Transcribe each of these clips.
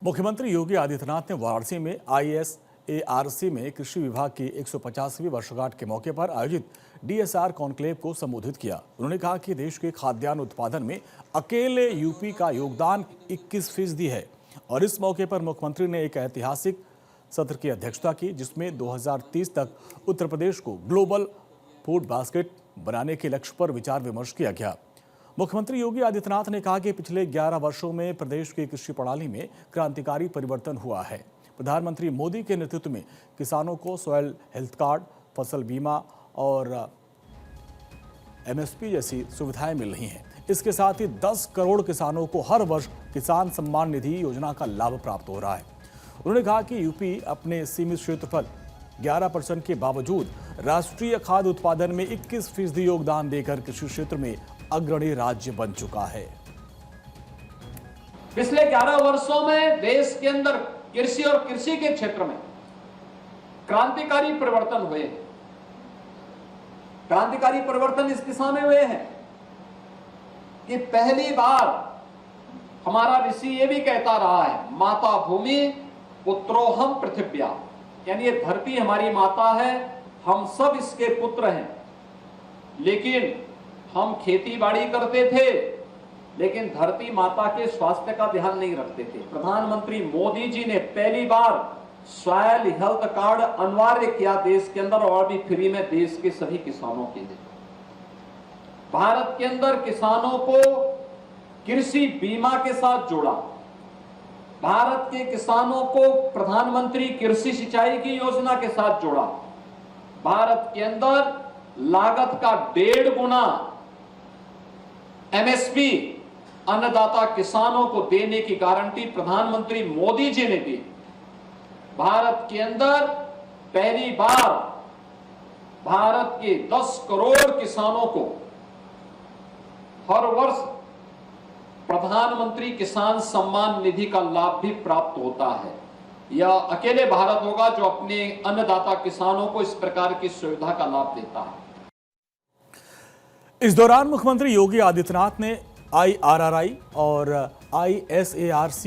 मुख्यमंत्री योगी आदित्यनाथ ने वाराणसी में ISARC में कृषि विभाग की 150वीं वर्षगांठ के मौके पर आयोजित DSR कॉन्क्लेव को संबोधित किया। उन्होंने कहा कि देश के खाद्यान्न उत्पादन में अकेले यूपी का योगदान 21% है और इस मौके पर मुख्यमंत्री ने एक ऐतिहासिक सत्र की अध्यक्षता की, जिसमें 2030 तक उत्तर प्रदेश को ग्लोबल फूड बास्केट बनाने के लक्ष्य पर विचार विमर्श किया गया। मुख्यमंत्री योगी आदित्यनाथ ने कहा कि पिछले 11 वर्षों में प्रदेश की कृषि प्रणाली में क्रांतिकारी परिवर्तन हुआ है। प्रधानमंत्री मोदी के नेतृत्व में किसानों को सॉइल हेल्थ कार्ड, फसल बीमा और MSP जैसी सुविधाएं मिल रही हैं। इसके साथ ही 10 करोड़ किसानों को हर वर्ष किसान सम्मान निधि योजना का लाभ प्राप्त हो रहा है। उन्होंने कहा कि यूपी अपने सीमित क्षेत्रफल 11% के बावजूद राष्ट्रीय खाद्य उत्पादन में 21% योगदान देकर कृषि क्षेत्र में अग्रणी राज्य बन चुका है। पिछले 11 वर्षों में देश के अंदर कृषि और कृषि के क्षेत्र में क्रांतिकारी परिवर्तन हुए हैं। क्रांतिकारी परिवर्तन इस दिशा में हुए हैं कि पहली बार हमारा ऋषि ये भी कहता रहा है, माता भूमि पुत्रोहम पृथिव्या, यानी ये धरती हमारी माता है, हम सब इसके पुत्र हैं। लेकिन हम खेती बाड़ी करते थे, लेकिन धरती माता के स्वास्थ्य का ध्यान नहीं रखते थे। प्रधानमंत्री मोदी जी ने पहली बार सॉइल हेल्थ कार्ड अनिवार्य किया देश के अंदर, और भी फ्री में देश के सभी किसानों के लिए। भारत के अंदर किसानों को कृषि बीमा के साथ जोड़ा। भारत के किसानों को प्रधानमंत्री कृषि सिंचाई की योजना के साथ जोड़ा। भारत के अंदर लागत का 1.5 गुना MSP अन्नदाता किसानों को देने की गारंटी प्रधानमंत्री मोदी जी ने दी। भारत के अंदर पहली बार भारत के 10 करोड़ किसानों को हर वर्ष प्रधानमंत्री किसान सम्मान निधि का लाभ भी प्राप्त होता है। यह अकेले भारत होगा जो अपने अन्नदाता किसानों को इस प्रकार की सुविधा का लाभ देता है। इस दौरान मुख्यमंत्री योगी आदित्यनाथ ने IRRI और ISARC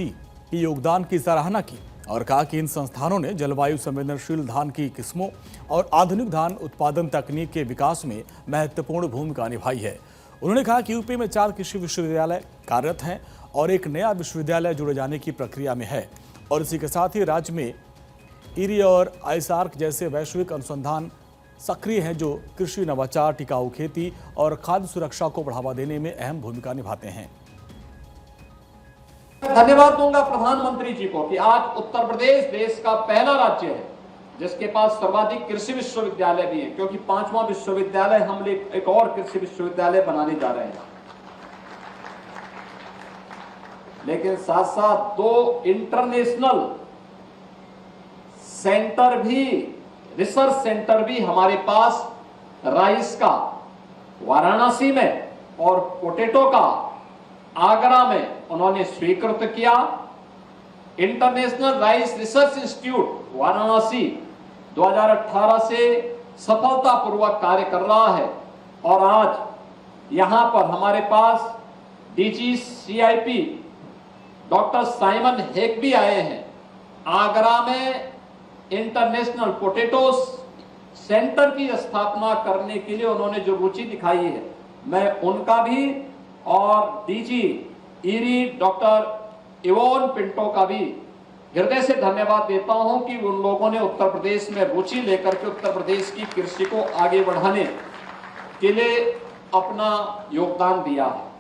के योगदान की सराहना की और कहा कि इन संस्थानों ने जलवायु संवेदनशील धान की किस्मों और आधुनिक धान उत्पादन तकनीक के विकास में महत्वपूर्ण भूमिका निभाई है। उन्होंने कहा कि यूपी में 4 कृषि विश्वविद्यालय कार्यरत हैं और एक नया विश्वविद्यालय जुड़े जाने की प्रक्रिया में है, और इसी के साथ ही राज्य में IRRI और ISARC जैसे वैश्विक अनुसंधान सक्रिय हैं, जो कृषि नवाचार, टिकाऊ खेती और खाद्य सुरक्षा को बढ़ावा देने में अहम भूमिका निभाते हैं। धन्यवाद दूंगा प्रधानमंत्री जी को कि आज उत्तर प्रदेश देश का पहला राज्य है जिसके पास सर्वाधिक कृषि विश्वविद्यालय भी है, क्योंकि 5वां विश्वविद्यालय हम एक और कृषि विश्वविद्यालय बनाने जा रहे हैं। लेकिन साथ साथ 2 इंटरनेशनल सेंटर भी, रिसर्च सेंटर भी हमारे पास राइस का वाराणसी में और पोटैटो का आगरा में उन्होंने स्वीकृत किया। International rice research institute Varanasi 2018 से सफलतापूर्वक कार्य कर रहा है, और आज यहां पर हमारे पास DGCIP डॉक्टर साइमन हेक भी आए हैं। आगरा में इंटरनेशनल पोटैटो सेंटर की स्थापना करने के लिए उन्होंने जो रुचि दिखाई है, मैं उनका भी और DG IRRI doctor Yvonne Pinto का भी हृदय से धन्यवाद देता हूं कि उन लोगों ने उत्तर प्रदेश में रुचि लेकर के उत्तर प्रदेश की कृषि को आगे बढ़ाने के लिए अपना योगदान दिया है।